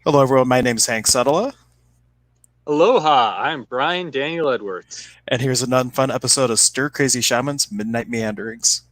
Hello, everyone. My name is Hank Setala, Aloha, I'm Brian Daniel Edwards. and here's a non-fun episode of Stir Crazy Shamans Midnight Meanderings.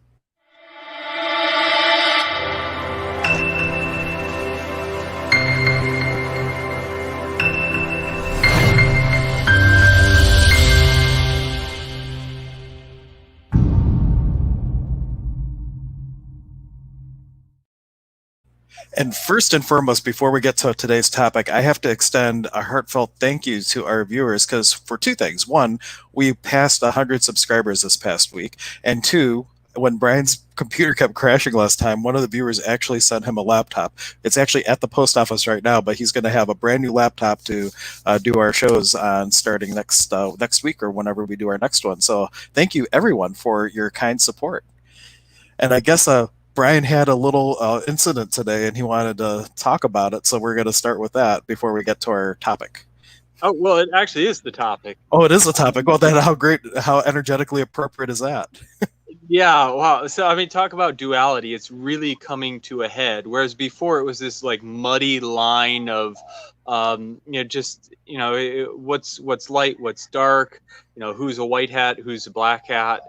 And first and foremost, before we get to today's topic, I have to extend a heartfelt thank you to our viewers because for two things. One, we passed 100 subscribers this past week. And two, when Brian's computer kept crashing last time, one of the viewers actually sent him a laptop. It's actually at the post office right now, but he's going to have a brand new laptop to do our shows on starting next week or whenever we do our next one. So thank you, everyone, for your kind support. And I guess Brian had a little incident today and he wanted to talk about it. So we're going to start with that before we get to our topic. Oh, well, it actually is the topic. Oh, it is a topic. Well, then how energetically appropriate is that? Yeah, wow. So, I mean, talk about duality. It's really coming to a head. Whereas before it was this like muddy line of, just, what's light, what's dark, who's a white hat, who's a black hat.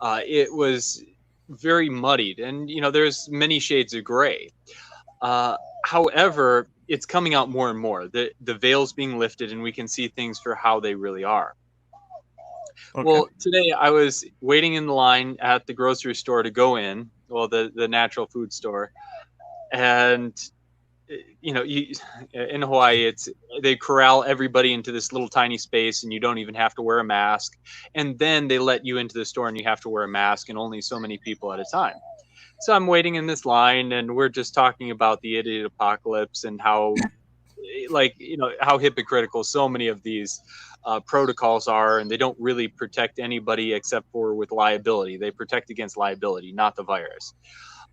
It was very muddied. And, there's many shades of gray. However, it's coming out more and more. The veil's being lifted and we can see things for how they really are. Okay. Well, today I was waiting in the line at the grocery store to go in, well, the natural food store, and in Hawaii, they corral everybody into this little tiny space, and you don't even have to wear a mask. And then they let you into the store, and you have to wear a mask, and only so many people at a time. So I'm waiting in this line, and we're just talking about the idiot apocalypse and how, how hypocritical so many of these protocols are, and they don't really protect anybody except for with liability. They protect against liability, not the virus.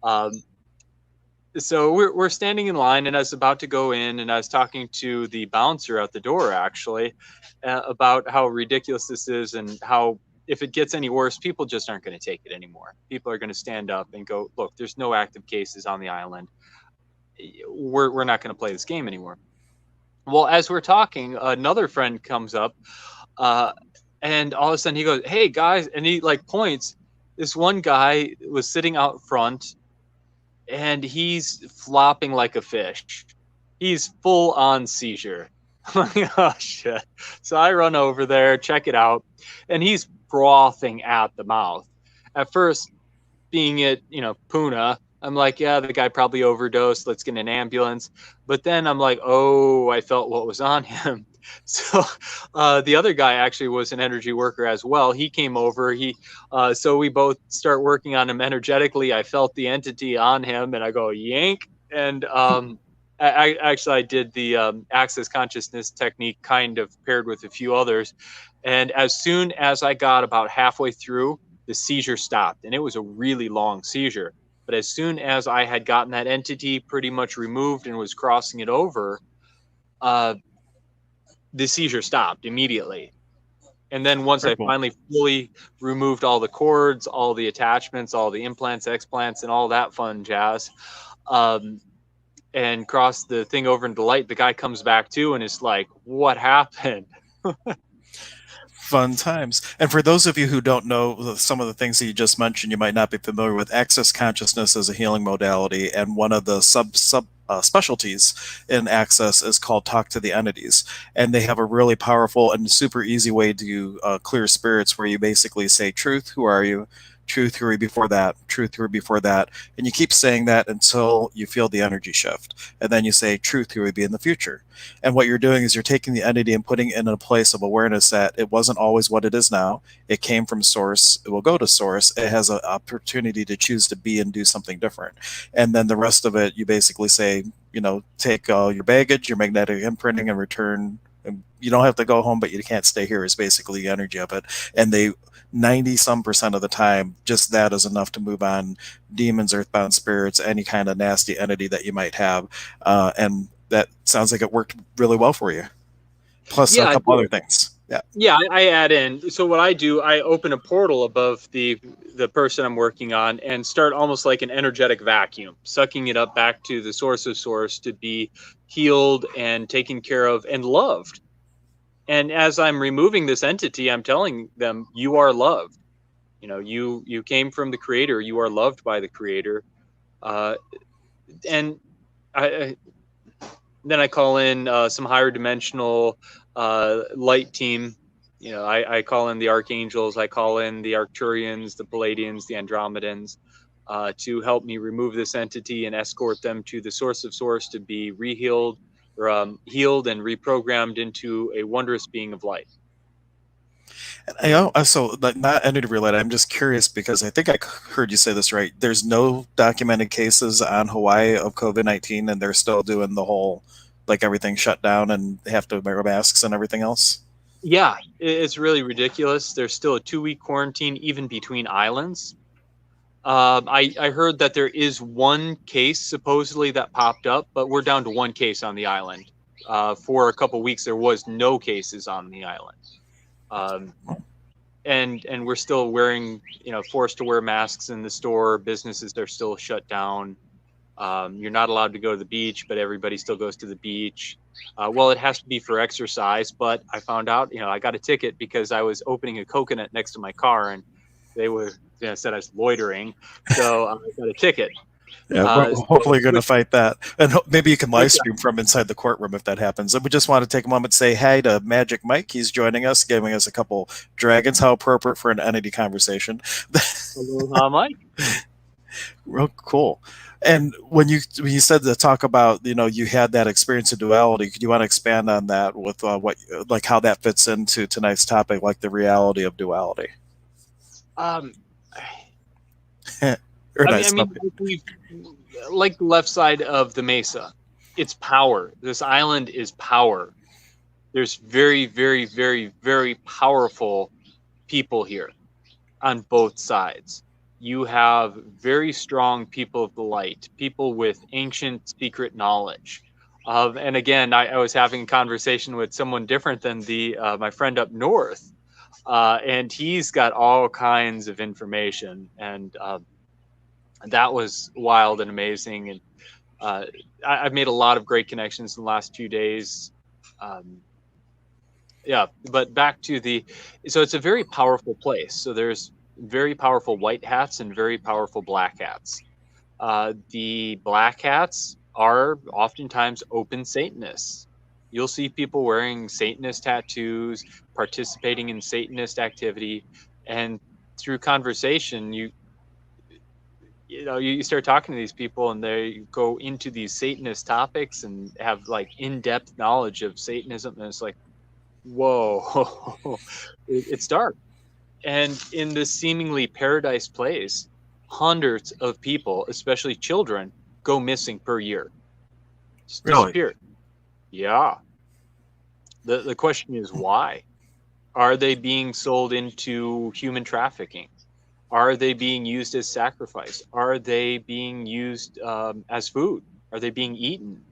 Um, so we're standing in line, and I was about to go in, and I was talking to the bouncer at the door, actually, about how ridiculous this is and how if it gets any worse, people just aren't going to take it anymore. People are going to stand up and go, look, there's no active cases on the island. We're not going to play this game anymore. Well, as we're talking, another friend comes up, uh, and all of a sudden he goes, "Hey guys!" and he like points. This one guy was sitting out front, and he's flopping like a fish. He's full on seizure. Oh shit! So I run over there, check it out, and he's frothing at the mouth. At first, being it, Puna, I'm like, yeah, the guy probably overdosed. Let's get an ambulance. But then I'm like, oh, I felt what was on him. So the other guy actually was an energy worker as well. He came over. So we both start working on him energetically. I felt the entity on him, and I go yank. And I did the access consciousness technique, kind of paired with a few others. And as soon as I got about halfway through, the seizure stopped, and it was a really long seizure. But as soon as I had gotten that entity pretty much removed and was crossing it over, uh, the seizure stopped immediately. And then once Very I cool. finally fully removed all the cords, all the attachments, all the implants, explants, and all that fun jazz, um, and crossed the thing over into light, the guy comes back too and is like, "What happened?" Fun times. And for those of you who don't know some of the things that you just mentioned, you might not be familiar with access consciousness as a healing modality. And one of the sub specialties in access is called talk to the entities. And they have a really powerful and super easy way to clear spirits where you basically say, truth, who are you? Truth, who are you before that? Truth, who are you before that? And you keep saying that until you feel the energy shift. And then you say, truth, who would be in the future? And what you're doing is you're taking the entity and putting it in a place of awareness that it wasn't always what it is now. It came from source. It will go to source. It has an opportunity to choose to be and do something different. And then the rest of it, you basically say, take your baggage, your magnetic imprinting, and return. And you don't have to go home, but you can't stay here, is basically the energy of it. And they 90 some percent of the time, just that is enough to move on demons, earthbound spirits, any kind of nasty entity that you might have. And that sounds like it worked really well for you. Plus a Yeah, it couple other did. things. Yeah, I add in. So what I do, I open a portal above the person I'm working on and start almost like an energetic vacuum, sucking it up back to the source of source to be healed and taken care of and loved. And as I'm removing this entity, I'm telling them, you are loved. You know, you came from the creator, you are loved by the creator. Uh, and I then I call in some higher dimensional light team. You know, I call in the archangels, I call in the Arcturians, the Palladians, the Andromedans, to help me remove this entity and escort them to the source of source to be rehealed or healed and reprogrammed into a wondrous being of light. I also, like, not entity related. I'm just curious because I think I heard you say this right. There's no documented cases on Hawaii of COVID-19, and they're still doing the whole, like, everything shut down and have to wear masks and everything else. Yeah, it's really ridiculous. There's still a 2-week quarantine even between islands. I heard that there is one case supposedly that popped up, but we're down to one case on the island. For a couple weeks, there was no cases on the island, um, and we're still wearing, forced to wear masks in the store. Businesses are still shut down. You're not allowed to go to the beach, but everybody still goes to the beach. Well, it has to be for exercise, but I found out, I got a ticket because I was opening a coconut next to my car, and they were said I was loitering, so I got a ticket. Yeah, well, hopefully you're going to Which, fight that, and maybe you can live which stream from inside the courtroom if that happens. And we just want to take a moment to say hi to Magic Mike. He's joining us, giving us a couple dragons. How appropriate for an entity conversation. Aloha, Mike. Real cool. And when you said to talk about, you had that experience of duality, could you want to expand on that with what, like, how that fits into tonight's topic, like the reality of duality? Um, Or I mean, nice. we've, like the left side of the mesa, it's power. This island is power. There's very, very, very, very powerful people here on both sides. You have very strong people of the light, people with ancient secret knowledge. And again, I was having a conversation with someone different than the my friend up north, and he's got all kinds of information, and that was wild and amazing. And I've made a lot of great connections in the last few days. Um, yeah, but back to so it's a very powerful place. So there's very powerful white hats and very powerful black hats. The black hats are oftentimes open Satanists. You'll see people wearing Satanist tattoos, participating in Satanist activity, and through conversation, you start talking to these people, and they go into these Satanist topics and have like in-depth knowledge of Satanism, and it's like, whoa, it's dark. And in this seemingly paradise place, hundreds of people, especially children, go missing per year. Just Really? disappear. Yeah. The question is why? Are they being sold into human trafficking? Are they being used as sacrifice? Are they being used as food? Are they being eaten?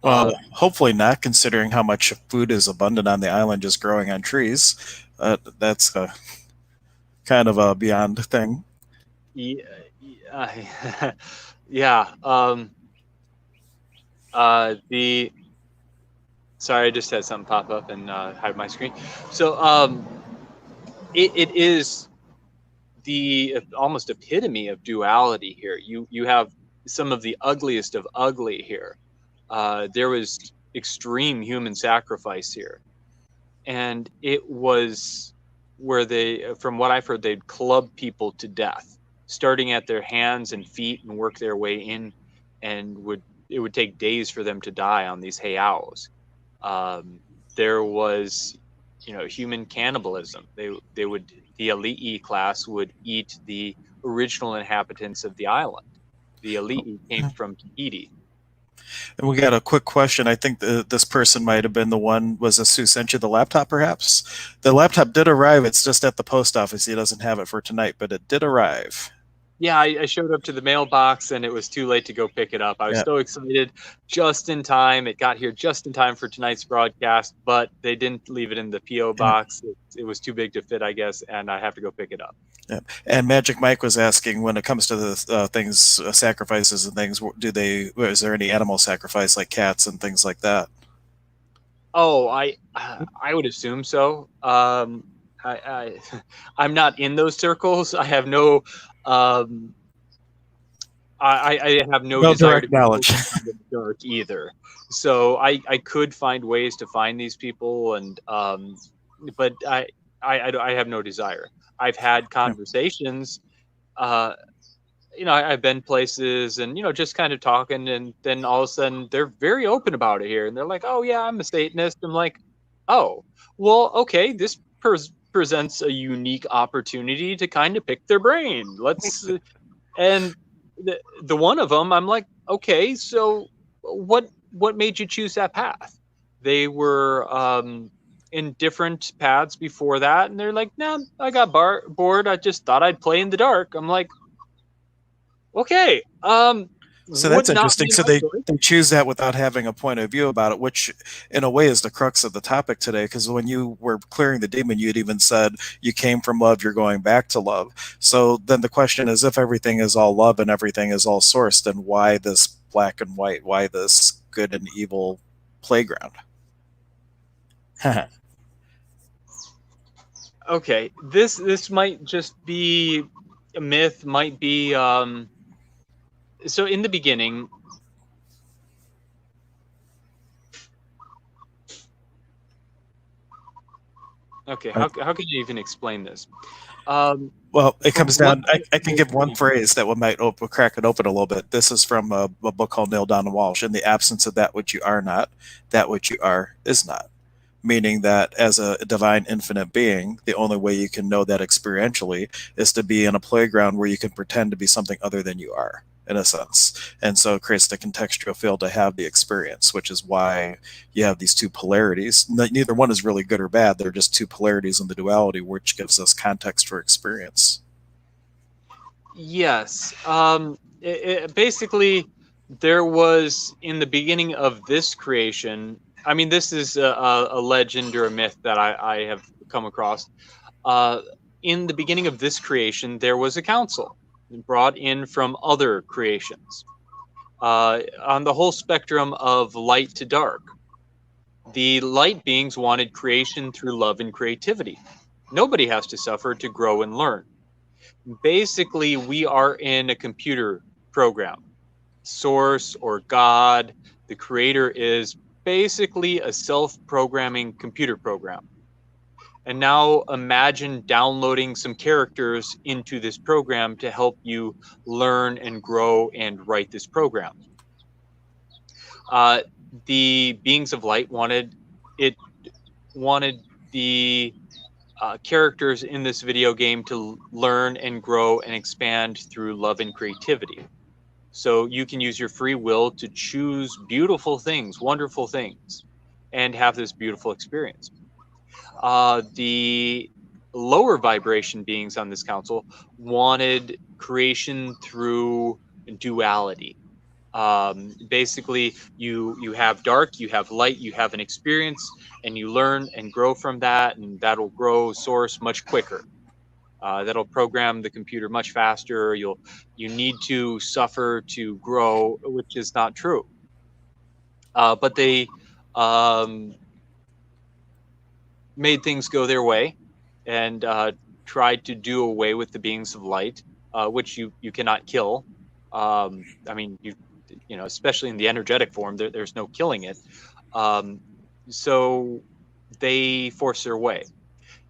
Well, hopefully not, considering how much food is abundant on the island just growing on trees. That's kind of a beyond thing. Yeah. Yeah. The Sorry, I just had something pop up and hide my screen. So it is the almost epitome of duality here. You have some of the ugliest of ugly here. There was extreme human sacrifice here, and it was where they, from what I've heard, they'd club people to death, starting at their hands and feet and work their way in, and it would take days for them to die on these heiaus. There was, human cannibalism. The elite class would eat the original inhabitants of the island. The elite came from Tahiti. And we got a quick question. I think this person might have been the one. Was this who sent you the laptop, perhaps? The laptop did arrive. It's just at the post office. He doesn't have it for tonight, but it did arrive. Yeah, I showed up to the mailbox and it was too late to go pick it up. I was Yeah. so excited, just in time. It got here just in time for tonight's broadcast, but they didn't leave it in the P.O. Yeah. box. It was too big to fit, I guess, and I have to go pick it up. Yeah. And Magic Mike was asking, when it comes to the things, sacrifices and things, is there any animal sacrifice like cats and things like that? Oh, I would assume so. I'm not in those circles. I have no I have no No desire to direct be knowledge. focused on the dark either. So I could find ways to find these people, and but I have no desire. I've had Yeah. conversations. Uh, I've been places and just kind of talking, and then all of a sudden they're very open about it here, and they're like, "Oh yeah, I'm a Satanist." I'm like, "Oh, well, okay, this presents a unique opportunity to kind of pick their brain. Let's." And the one of them, I'm like, "Okay, so what made you choose that path?" They were in different paths before that, and they're like, "No, I got bored. I just thought I'd play in the dark." I'm like, okay, So that's would not interesting. be So my choice. they choose that without having a point of view about it, which in a way is the crux of the topic today. Because when you were clearing the demon, you'd even said you came from love, you're going back to love. So then the question is, if everything is all love and everything is all source, then why this black and white? Why this good and evil playground? Okay, this might just be a myth, might be so in the beginning. Okay, how can you even explain this? Well, it From comes what down. I can give one phrase that might crack it open a little bit. This is from a book called Neil Donald Walsh. In the absence of that which you are not, that which you are is not. Meaning that as a divine infinite being, the only way you can know that experientially is to be in a playground where you can pretend to be something other than you are, in a sense. And so it creates the contextual field to have the experience, which is why you have these two polarities. Neither one is really good or bad. They're just two polarities in the duality, which gives us context for experience. Yes, basically there was in the beginning of this creation. I mean, this is a legend or a myth that I have come across. Uh, in the beginning of this creation, there was a council brought in from other creations on the whole spectrum of light to dark. The light beings wanted creation through love and creativity. Nobody has to suffer to grow and learn. Basically, we are in a computer program. Source or God, the creator, is basically a self programming computer program. And now imagine downloading some characters into this program to help you learn and grow and write this program. Uh, the beings of light wanted the characters in this video game to learn and grow and expand through love and creativity. So you can use your free will to choose beautiful things, wonderful things, and have this beautiful experience. The lower vibration beings on this council wanted creation through duality. Basically, you have dark, you have light, you have an experience, and you learn and grow from that, and that'll grow source much quicker. That'll program the computer much faster. You need to suffer to grow, which is not true. But they um, made things go their way and tried to do away with the beings of light, which you cannot kill. I mean, especially in the energetic form, there's no killing it. So they force their way.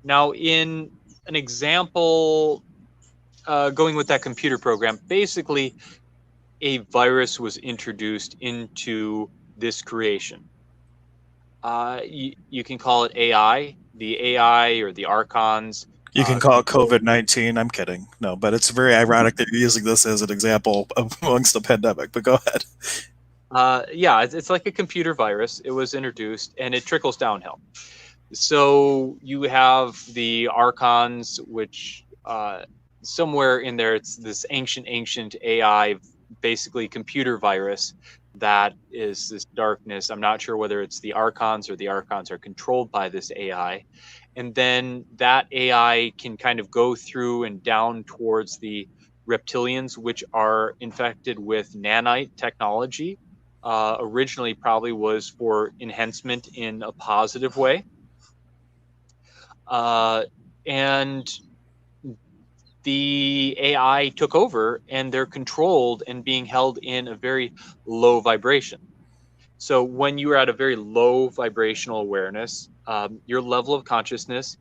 Now, in an example, going with that computer program, basically a virus was introduced into this creation. You can call it AI, the AI or the archons. You can call it COVID-19. I'm kidding. No, but it's very ironic that you're using this as an example amongst the pandemic. But go ahead. Yeah, it's like a computer virus. It was introduced and it trickles downhill. So you have the archons, which somewhere in there, it's this ancient AI, basically computer virus that is this darkness. I'm not sure whether it's the archons or the archons are controlled by this AI. And then that AI can kind of go through and down towards the reptilians, which are infected with nanite technology. Originally, probably was for enhancement in a positive way. And the AI took over and they're controlled and being held in a very low vibration. So when you are at a very low vibrational awareness, your level of consciousness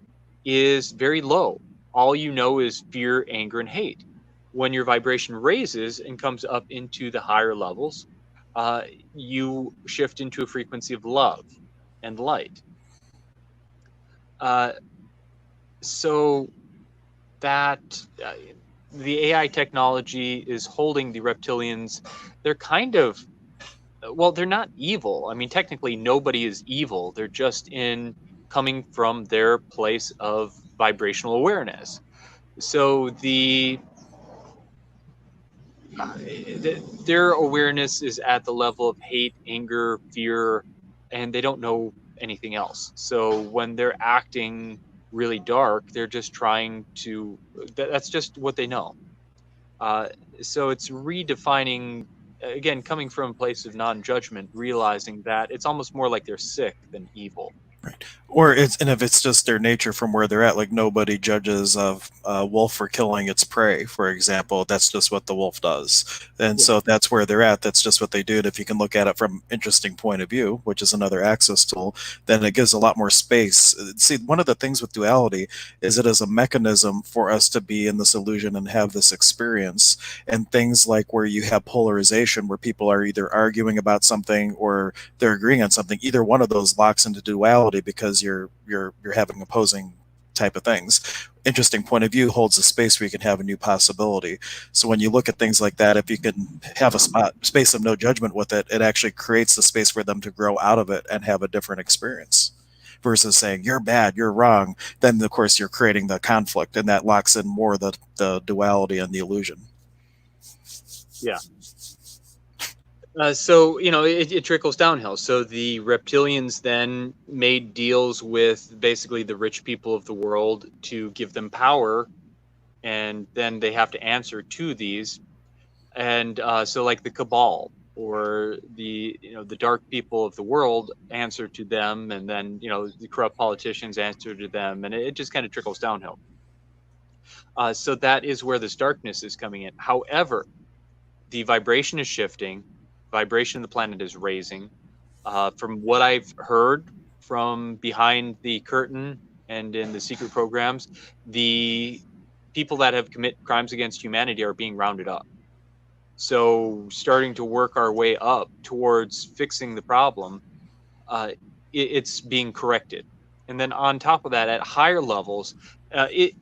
is very low. All you know is fear, anger, and hate. When your vibration raises and comes up into the higher levels, uh, you shift into a frequency of love and light. Uh, so that the AI technology is holding the reptilians. They're kind of, well, they're not evil. I mean, technically, nobody is evil. They're just in coming from their place of vibrational awareness. So their awareness is at the level of hate, anger, fear, and they don't know anything else. So when they're acting really dark, they're just trying to. That's just what they know. Uh, so it's redefining, again, coming from a place of non-judgment, realizing that it's almost more like they're sick than evil. Right. Or it's, and if it's just their nature from where they're at, like nobody judges a wolf for killing its prey, for example. That's just what the wolf does. And Yeah. so if that's where they're at, that's just what they do. And if you can look at it from an interesting point of view, which is another access tool, then it gives a lot more space. See, one of the things with duality is it is a mechanism for us to be in this illusion and have this experience. And things like where you have polarization, where people are either arguing about something or they're agreeing on something, either one of those locks into duality because you're having opposing type of things. Interesting point of view holds a space where you can have a new possibility. So when you look at things like that, if you can have a space of no judgment with it, it actually creates the space for them to grow out of it and have a different experience versus saying you're bad, you're wrong. Then of course you're creating the conflict, and that locks in more the duality and the illusion. Yeah. So it trickles downhill. So the reptilians then made deals with basically the rich people of the world to give them power, and then they have to answer to these. And so, like the cabal or the dark people of the world answer to them, and then the corrupt politicians answer to them, and it just kind of trickles downhill. So that is where this darkness is coming in. However, the vibration is shifting. Vibration of the planet is raising. From what I've heard from behind the curtain and in the secret programs, the people that have commit crimes against humanity are being rounded up. So starting to work our way up towards fixing the problem, it's being corrected. And then on top of that, at higher levels,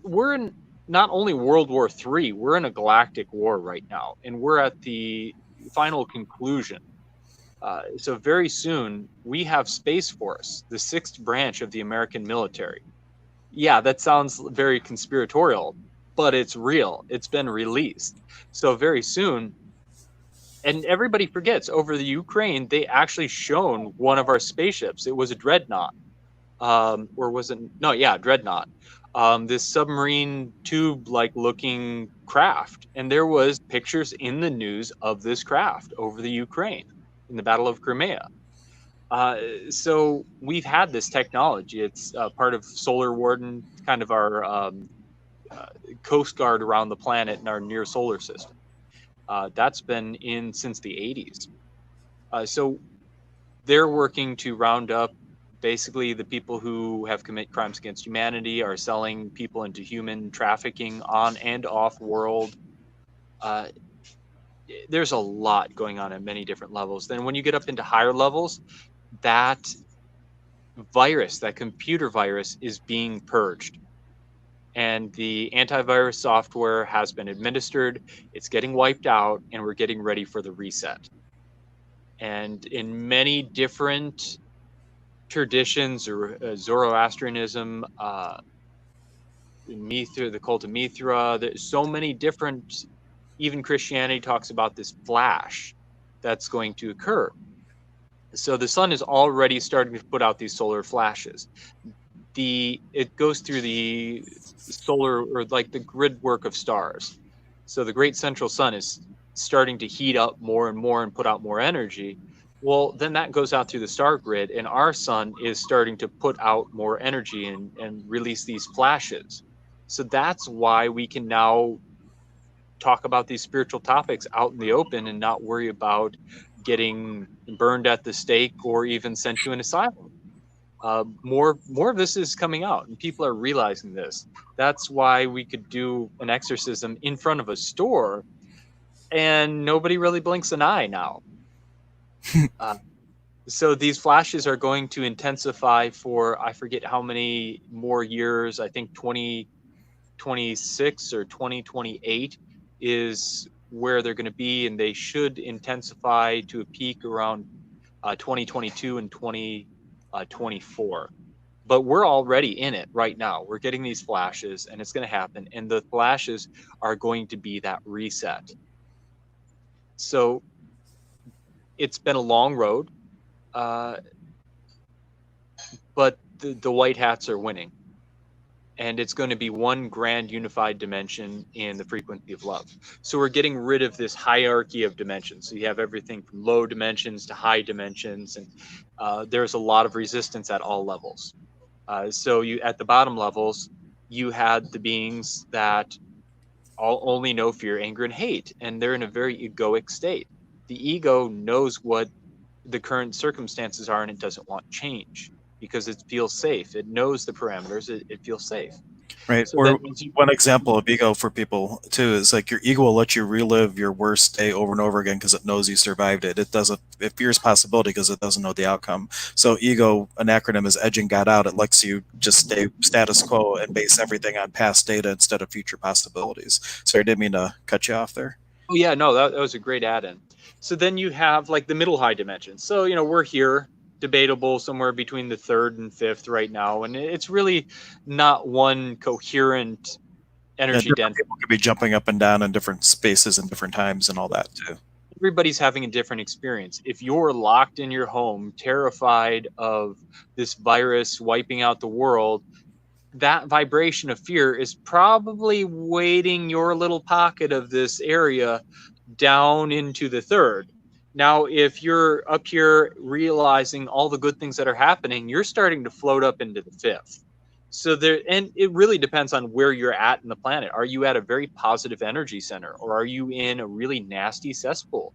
we're in not only World War III, we're in a galactic war right now, and we're at the final conclusion. So very soon we have Space Force, the sixth branch of the American military. Yeah, that sounds very conspiratorial, but it's real. It's been released. So very soon, and everybody forgets, over the Ukraine, they actually shown one of our spaceships. It was a dreadnought, or was it? No, yeah, dreadnought. This submarine tube-like looking craft, and there was pictures in the news of this craft over the Ukraine in the Battle of Crimea. So we've had this technology. It's part of Solar Warden, kind of our coast guard around the planet in our near solar system. That's been in since the 80s. So they're working to round up basically the people who have commit crimes against humanity, are selling people into human trafficking on and off world. Uh, there's a lot going on at many different levels. Then when you get up into higher levels, that virus, that computer virus, is being purged. And the antivirus software has been administered, it's getting wiped out, and we're getting ready for the reset. And in many different traditions or Zoroastrianism, Mithra, the cult of Mithra. There's so many different. Even Christianity talks about this flash that's going to occur. So the sun is already starting to put out these solar flashes. It goes through the solar, or like the grid work of stars. So the great central sun is starting to heat up more and more and put out more energy. Well, then that goes out through the star grid, and our sun is starting to put out more energy and release these flashes. So that's why we can now talk about these spiritual topics out in the open and not worry about getting burned at the stake or even sent to an asylum. More of this is coming out, and people are realizing this. That's why we could do an exorcism in front of a store, and nobody really blinks an eye now. So these flashes are going to intensify for, I forget how many more years. I think 2026 or 2028 is where they're going to be, and they should intensify to a peak around 2022 and 2024. But we're already in it right now. We're getting these flashes, and it's going to happen, and the flashes are going to be that reset. So it's been a long road, but the white hats are winning, and it's going to be one grand unified dimension in the frequency of love. So we're getting rid of this hierarchy of dimensions. So you have everything from low dimensions to high dimensions, and there's a lot of resistance at all levels. So you, at the bottom levels, you had the beings that only know fear, anger, and hate, and they're in a very egoic state. The ego knows what the current circumstances are, and it doesn't want change because it feels safe. It knows the parameters. It feels safe. Right. So Or then, one example of ego for people too is like your ego will let you relive your worst day over and over again because it knows you survived it. It doesn't, it fears possibility because it doesn't know the outcome. So ego, an acronym is edging God out. It lets you just stay status quo and base everything on past data instead of future possibilities. So I didn't mean to cut you off there. oh yeah, no, that was a great add-in. So then you have like the middle high dimension. So we're here, debatable somewhere between the third and fifth right now, and it's really not one coherent Yeah, energy different density. people could be jumping up and down in different spaces and different times and all that too. Everybody's having a different experience. If you're locked in your home, terrified of this virus wiping out the world, that vibration of fear is probably weighting your little pocket of this area down into the third. Now, if you're up here realizing all the good things that are happening, you're starting to float up into the fifth. So there, and it really depends on where you're at in the planet. Are you at a very positive energy center, or are you in a really nasty cesspool?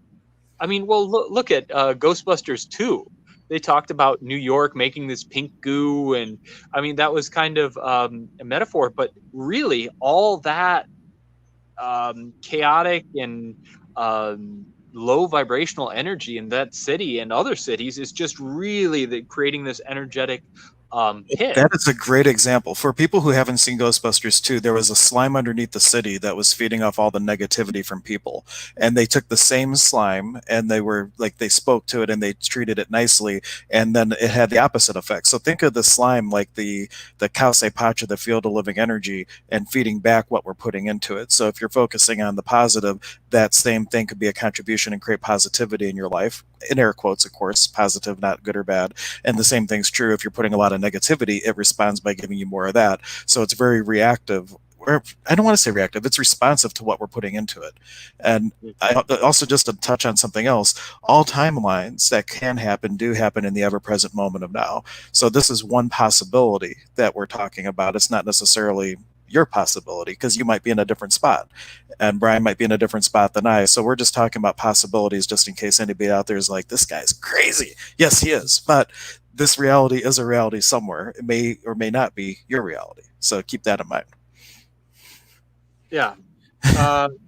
I mean, well, look at Ghostbusters 2. They talked about New York making this pink goo, and I mean that was kind of a metaphor, but really all that chaotic and low vibrational energy in that city and other cities is just really creating this energetic pit. That is a great example. For people who haven't seen Ghostbusters 2, there was a slime underneath the city that was feeding off all the negativity from people. And they took the same slime and they were like, they spoke to it and they treated it nicely. And then it had the opposite effect. So think of the slime like the Kause Pacha, the field of living energy, and feeding back what we're putting into it. So if you're focusing on the positive, that same thing could be a contribution and create positivity in your life. In air quotes, of course, positive, not good or bad. And the same thing's true if you're putting a lot of negativity, it responds by giving you more of that. So it's very reactive. Or I don't want to say reactive, it's responsive to what we're putting into it. And I also, just to touch on something else, all timelines that can happen do happen in the ever present moment of now. So this is one possibility that we're talking about. It's not necessarily your possibility because you might be in a different spot and Brian might be in a different spot than I. So we're just talking about possibilities just in case anybody out there is like, this guy's crazy. Yes, he is. But this reality is a reality somewhere. It may or may not be your reality. So keep that in mind. Yeah.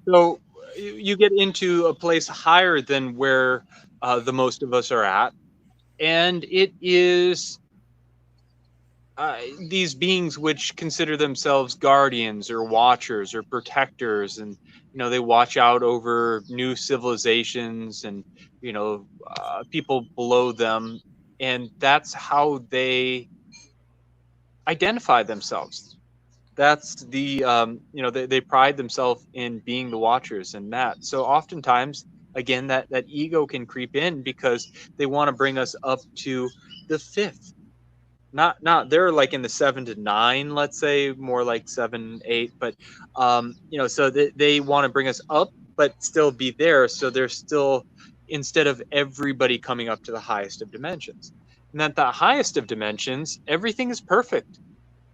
So you get into a place higher than where the most of us are at, and it is these beings which consider themselves guardians or watchers or protectors, and they watch out over new civilizations and people below them, and that's how they identify themselves. That's the they pride themselves in being the watchers and that. So oftentimes, again, that ego can creep in because they want to bring us up to the fifth. Not they're like in the 7 to 9, let's say, more like 7, 8, but so they want to bring us up, but still be there. So they're still, instead of everybody coming up to the highest of dimensions, and at the highest of dimensions, everything is perfect.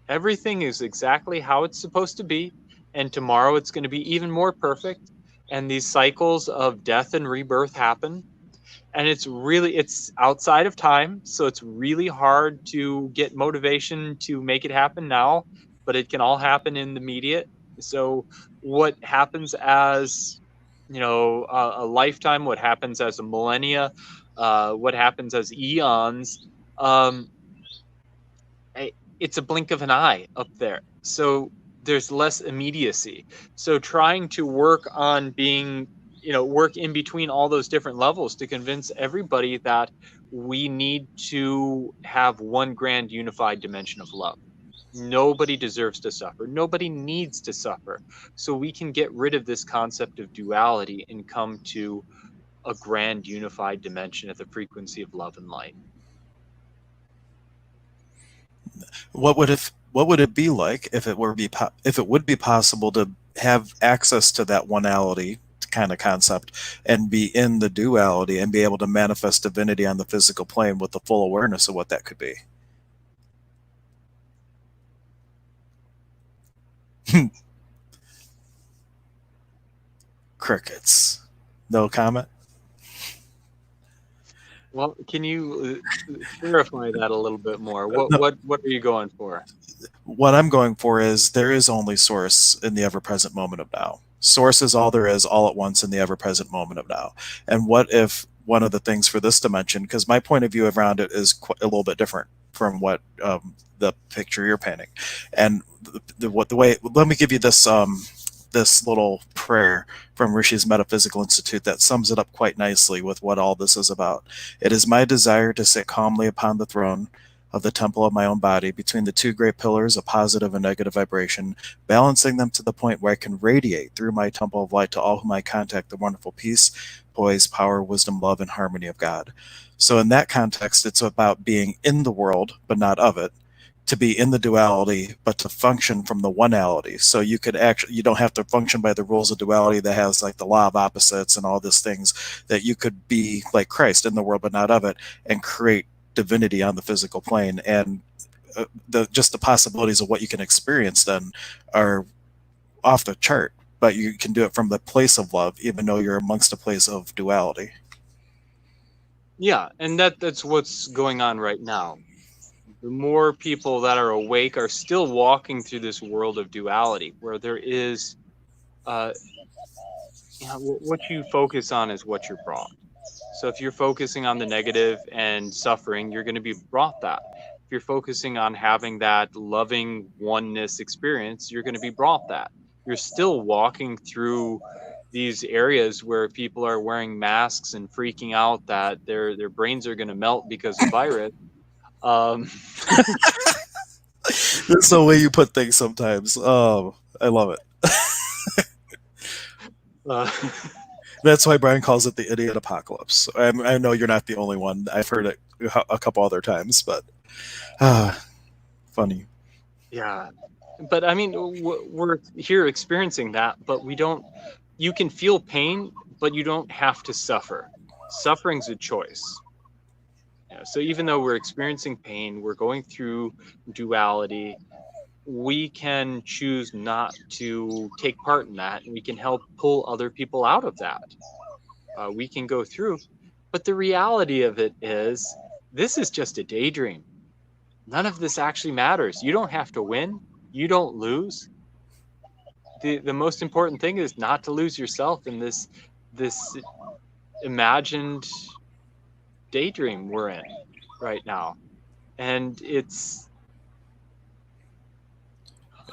Everything is exactly how it's supposed to be, and tomorrow it's going to be even more perfect. And these cycles of death and rebirth happen, and it's outside of time, so it's really hard to get motivation to make it happen now, but it can all happen in the immediate. So what happens as a lifetime, what happens as a millennia, what happens as eons, um, it's a blink of an eye up there. So there's less immediacy. So trying to work on being, work in between all those different levels to convince everybody that we need to have one grand unified dimension of love. Nobody deserves to suffer. Nobody needs to suffer. So we can get rid of this concept of duality and come to a grand unified dimension at the frequency of love and light. What would it be like if it if it would be possible to have access to that oneality kind of concept and be in the duality and be able to manifest divinity on the physical plane with the full awareness of what that could be? Crickets. No comment. Well, can you clarify that a little bit more? What No, what are you going for? what I'm going for is there is only source in the ever present moment of now. Source is all there is, all at once in the ever present moment of now. And what if one of the things for this dimension, because my point of view around it is a little bit different from what the picture you're painting, and the way. Let me give you this this little prayer from Rishi's Metaphysical Institute that sums it up quite nicely with what all this is about. It is my desire to sit calmly upon the throne of the temple of my own body, between the two great pillars of positive and negative vibration, balancing them to the point where I can radiate through my temple of light to all whom I contact the wonderful peace, poise, power, wisdom, love, and harmony of God. So in that context, it's about being in the world, but not of it, to be in the duality, but to function from the oneality. So you could actually, you don't have to function by the rules of duality that has like the law of opposites and all these things, that you could be like Christ in the world, but not of it, and create divinity on the physical plane. And just the possibilities of what you can experience then are off the chart, but you can do it from the place of love, even though you're amongst a place of duality. Yeah, and that's what's going on right now. The more people that are awake are still walking through this world of duality, where there is, uh, what you focus on is what you're brought. So if you're focusing on the negative and suffering, you're going to be brought that. If you're focusing on having that loving oneness experience, you're going to be brought that. You're still walking through these areas where people are wearing masks and freaking out that their brains are going to melt because of virus. Um, That's the way you put things sometimes. Oh, I love it. uh, That's why Brian calls it the idiot apocalypse. I know you're not the only one. I've heard it a couple other times, but funny. yeah, but I mean, we're here experiencing that, but we don't. You can feel pain, but you don't have to suffer. Suffering's a choice. Yeah, so even though we're experiencing pain, we're going through duality, we can choose not to take part in that, and we can help pull other people out of that. We can go through, but the reality of it is, this is just a daydream. None of this actually matters. You don't have to win. You don't lose. The most important thing is not to lose yourself in this imagined daydream we're in right now. And it's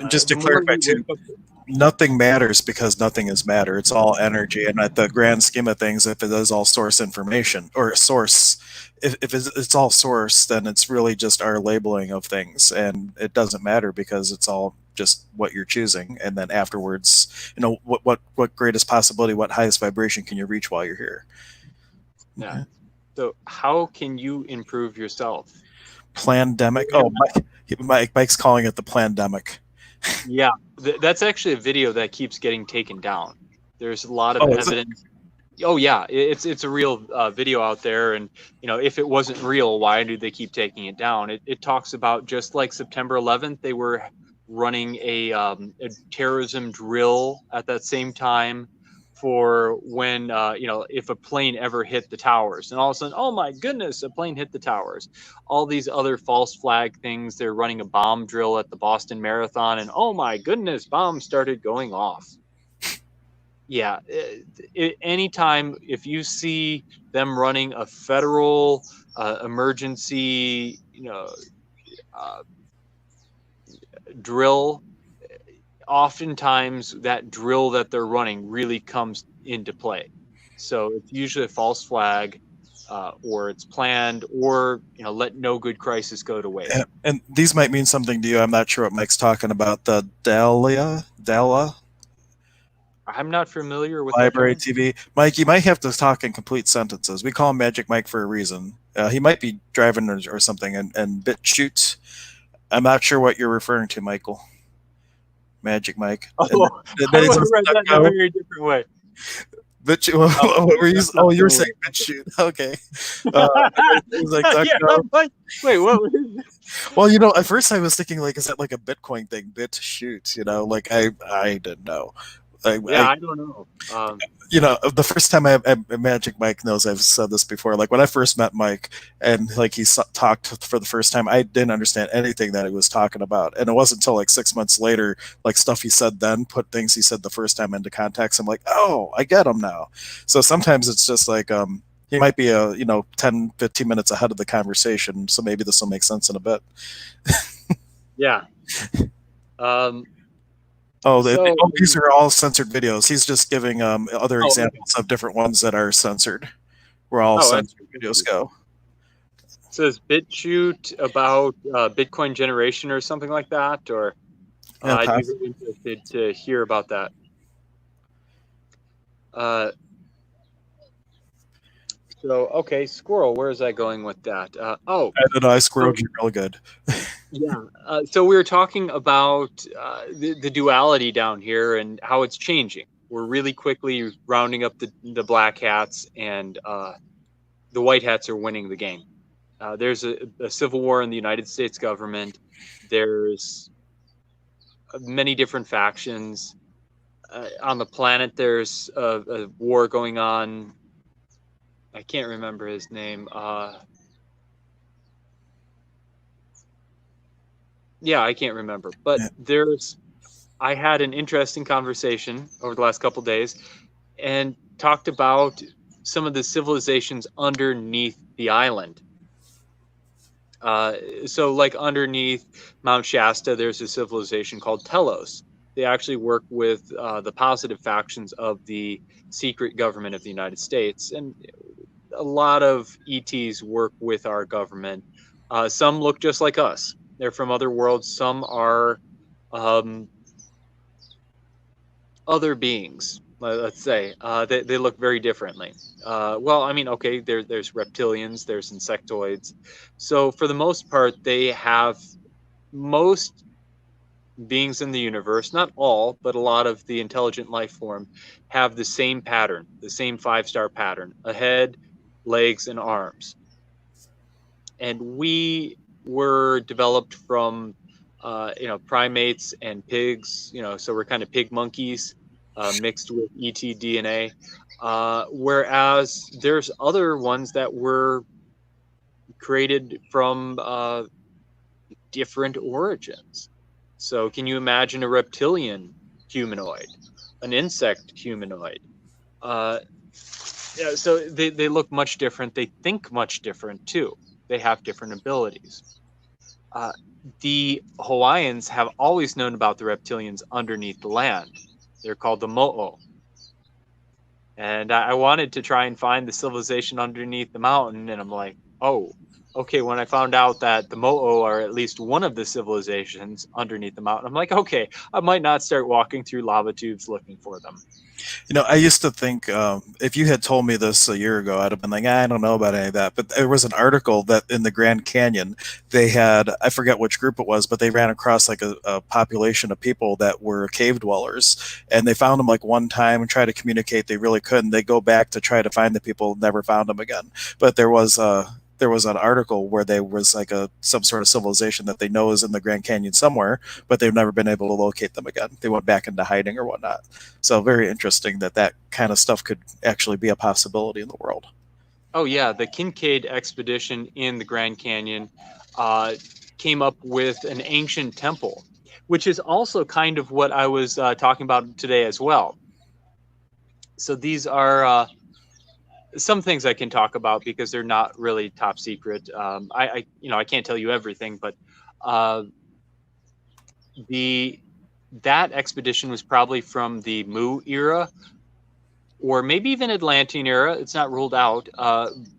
And just the to more clarify we too, wake up. nothing matters because nothing is matter. It's all energy. And at the grand scheme of things, if it is all source information or source, if all source, then it's really just our labeling of things. And it doesn't matter because it's all just what you're choosing, and then afterwards, what greatest possibility, what highest vibration can you reach while you're here? Yeah. So how can you improve yourself? Plandemic. Oh, Mike's calling it the plandemic. Yeah, that's actually a video that keeps getting taken down. There's a lot of Oh, is it? evidence. Oh yeah, it's a real video out there, and if it wasn't real, why do they keep taking it down? It talks about, just like September 11th, they were running a terrorism drill at that same time for when if a plane ever hit the towers, and all of a sudden, oh my goodness, a plane hit the towers. All these other false flag things. They're running a bomb drill at the Boston Marathon, and oh my goodness, bombs started going off. Yeah, anytime if you see them running a federal emergency, drill, oftentimes that drill that they're running really comes into play. So it's usually a false flag, or it's planned, or let no good crisis go to waste. And these might mean something to you. I'm not sure what Mike's talking about. The Dala I'm not familiar with that library term. TV. Mike, you might have to talk in complete sentences. We call him Magic Mike for a reason. He might be driving or something. And BitChute, I'm not sure what you're referring to, Michael. Magic Mike. Oh, And I then would have read that in a very different way. what were you? Oh, you were saying BitChute. Okay. It was like yeah, wait, what? Well, at first I was thinking, like, is that like a Bitcoin thing? BitChute, like I didn't know. I don't know. The first time Magic Mike knows I've said this before. Like when I first met Mike, and like he talked for the first time, I didn't understand anything that he was talking about, and it wasn't until like 6 months later, like stuff he said then put things he said the first time into context. I'm like, oh, I get him now. So sometimes it's just like he might be 10, 15 minutes ahead of the conversation, so maybe this will make sense in a bit. Yeah. These are all censored videos. He's just giving other examples of different ones that are censored. Where all censored videos go. It says BitChute about Bitcoin generation or something like that, or I'd be really interested to hear about that. Okay, Squirrel, where is I going with that? I don't know. I squirreled you real good. Yeah. So we were talking about the duality down here and how it's changing. We're really quickly rounding up the black hats, and the white hats are winning the game. There's a civil war in the United States government. There's many different factions. On the planet, there's a war going on. I can't remember his name. Yeah, I can't remember. But I had an interesting conversation over the last couple of days and talked about some of the civilizations underneath the island. So like underneath Mount Shasta, there's a civilization called Telos. They actually work with the positive factions of the secret government of the United States. And a lot of ETs work with our government. Some look just like us. They're from other worlds. Some are other beings, let's say. They look very differently. There's reptilians, there's insectoids. So for the most part, they have most beings in the universe, not all, but a lot of the intelligent life form have the same pattern, the same 5-star pattern: a head, legs, and arms. And we were developed from primates and pigs, so we're kind of pig monkeys mixed with ET DNA. Whereas there's other ones that were created from different origins. So can you imagine a reptilian humanoid, an insect humanoid? So they look much different. They think much different too. They have different abilities. The Hawaiians have always known about the reptilians underneath the land. They're called the Mo'o. And I wanted to try and find the civilization underneath the mountain, and I'm like, oh, okay, when I found out that the Mo'o are at least one of the civilizations underneath the mountain, I'm like, okay, I might not start walking through lava tubes looking for them. You know, I used to think if you had told me this a year ago, I'd have been like, I don't know about any of that. But there was an article that in the Grand Canyon, they had, I forget which group it was, but they ran across like a population of people that were cave dwellers. And they found them like one time and tried to communicate. They really couldn't. They go back to try to find the people, never found them again. But there was an article where there was like some sort of civilization that they know is in the Grand Canyon somewhere, but they've never been able to locate them again. They went back into hiding or whatnot. So very interesting that that kind of stuff could actually be a possibility in the world. Oh yeah, the Kincaid expedition in the Grand Canyon came up with an ancient temple, which is also kind of what I was talking about today as well. So these are some things I can talk about because they're not really top secret. I can't tell you everything, but uh, that expedition was probably from the Mu era, or maybe even Atlantean era. It's not ruled out.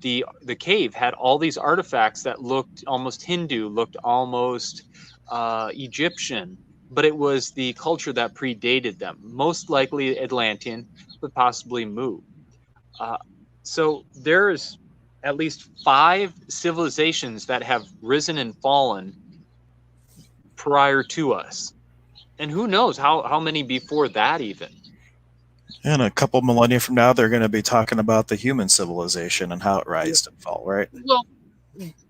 The cave had all these artifacts that looked almost Hindu, looked almost Egyptian, but it was the culture that predated them, most likely Atlantean, but possibly Mu. Uh, so there's at least 5 civilizations that have risen and fallen prior to us, and who knows how many before that even. And a couple millennia from now, they're going to be talking about the human civilization and how it rised and fell, right? Well,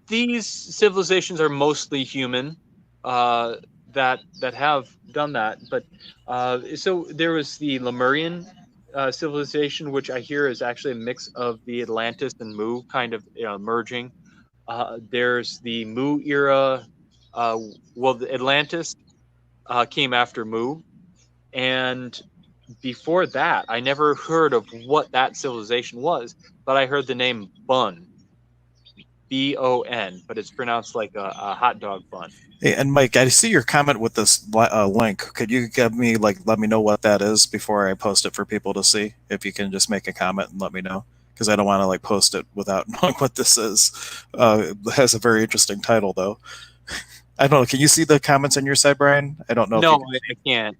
these civilizations are mostly human that have done that. But so there was the Lemurian civilization, which I hear is actually a mix of the Atlantis and Mu kind of merging. There's the Mu era. Well, the Atlantis came after Mu, and before that, I never heard of what that civilization was, but I heard the name Bun, Bon, but it's pronounced like a hot dog bun. Hey, and Mike, I see your comment with this link. Could you give me let me know what that is before I post it for people to see? If you can just make a comment and let me know, because I don't want to post it without knowing what this is. It has a very interesting title though. I don't know. Can you see the comments on your side, Brian? I don't know if you No, can. I can't.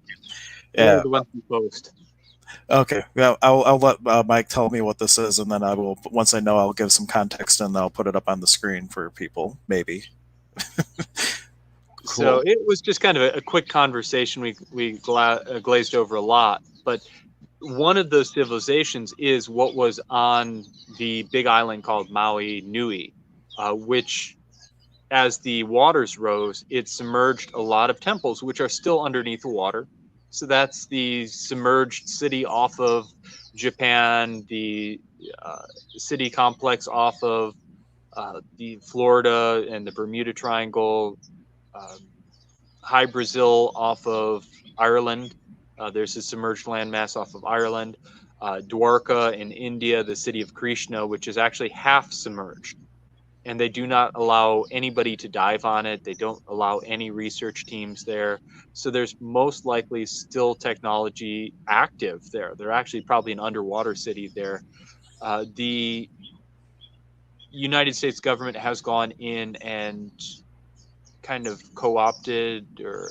Yeah. The ones you post. Okay. Yeah. I'll let Mike tell me what this is, and then I will. Once I know, I'll give some context, and I'll put it up on the screen for people. Maybe. So Cool. it was just kind of a quick conversation. We glazed over a lot, but one of those civilizations is what was on the big island called Maui Nui, which, as the waters rose, it submerged a lot of temples, which are still underneath the water. So that's the submerged city off of Japan, the city complex off of the Florida and the Bermuda Triangle, uh, High Brazil off of Ireland. There's a submerged landmass off of Ireland. Dwarka in India, the city of Krishna, which is actually half submerged. And they do not allow anybody to dive on it. They don't allow any research teams there. So there's most likely still technology active there. They're actually probably an underwater city there. The United States government has gone in and kind of co-opted or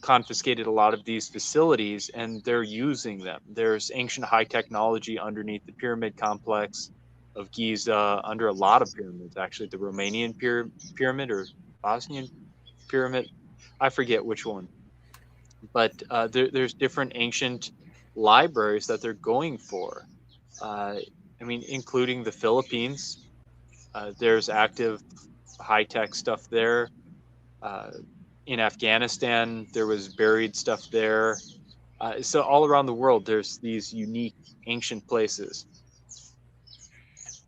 confiscated a lot of these facilities, and they're using them. There's ancient high technology underneath the pyramid complex of Giza, under a lot of pyramids, actually. The Romanian pyramid or Bosnian pyramid, I forget which one. But there's different ancient libraries that they're going for. I mean, including the Philippines. There's active high-tech stuff there. Uh, in Afghanistan, there was buried stuff there. So all around the world, there's these unique ancient places.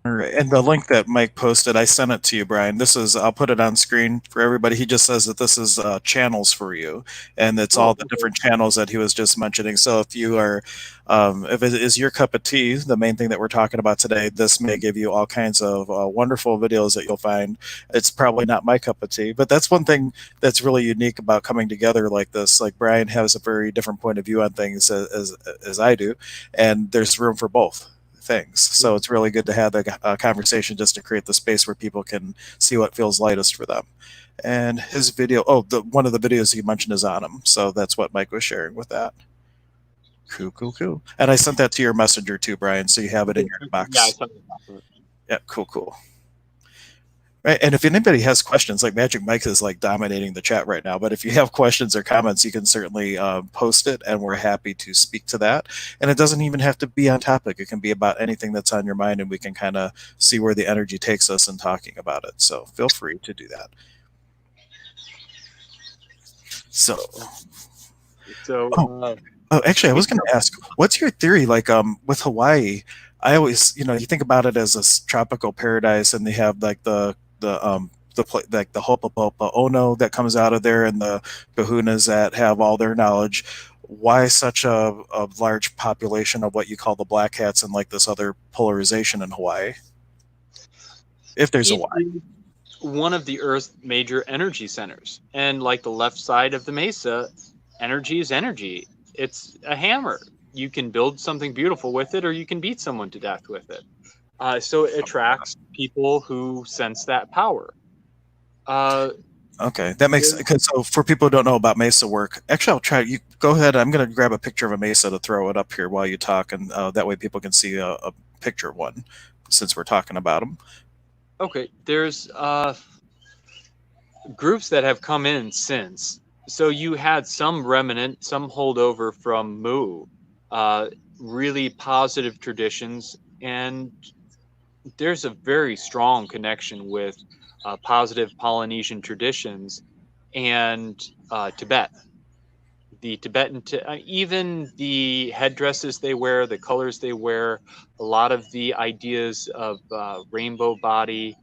All right. And the link that Mike posted, I sent it to you, Brian. This is, I'll put it on screen for everybody. He just says that this is channels for you, and it's all Oh, the okay. different channels that he was just mentioning. So if you are, if it is your cup of tea, the main thing that we're talking about today, this may give you all kinds of wonderful videos that you'll find. It's probably not my cup of tea, but that's one thing that's really unique about coming together like this. Like Brian has a very different point of view on things as I do, and there's room for both. things. So it's really good to have a conversation just to create the space where people can see what feels lightest for them. And his video, one of the videos he mentioned is on him. So that's what Mike was sharing with that. Cool. And I sent that to your messenger too, Brian, so you have it in your Yeah, I inbox. saw that. Yeah, cool. Right, and if anybody has questions, like Magic Mike is like dominating the chat right now, but if you have questions or comments, you can certainly post it, and we're happy to speak to that. And it doesn't even have to be on topic; it can be about anything that's on your mind, and we can kind of see where the energy takes us in talking about it. So feel free to do that. So, actually, I was going to ask, what's your theory? Like, with Hawaii, I always, you think about it as a tropical paradise, and they have like like the Hopopopo Ono that comes out of there, and the Kahunas that have all their knowledge. Why such a large population of what you call the black hats and like this other polarization in Hawaii? If there's a why. One of the Earth's major energy centers, and like the left side of the mesa, energy is energy. It's a hammer. You can build something beautiful with it, or you can beat someone to death with it. So it attracts people who sense that power. Okay, that makes sense. So for people who don't know about mesa work, actually, I'll try. You go ahead. I'm going to grab a picture of a mesa to throw it up here while you talk, and that way people can see a picture of one, since we're talking about them. Okay, there's groups that have come in since. So you had some remnant, some holdover from Mu, really positive traditions, and there's a very strong connection with positive Polynesian traditions and Tibet. The Tibetan, even the headdresses they wear, the colors they wear, a lot of the ideas of rainbow body,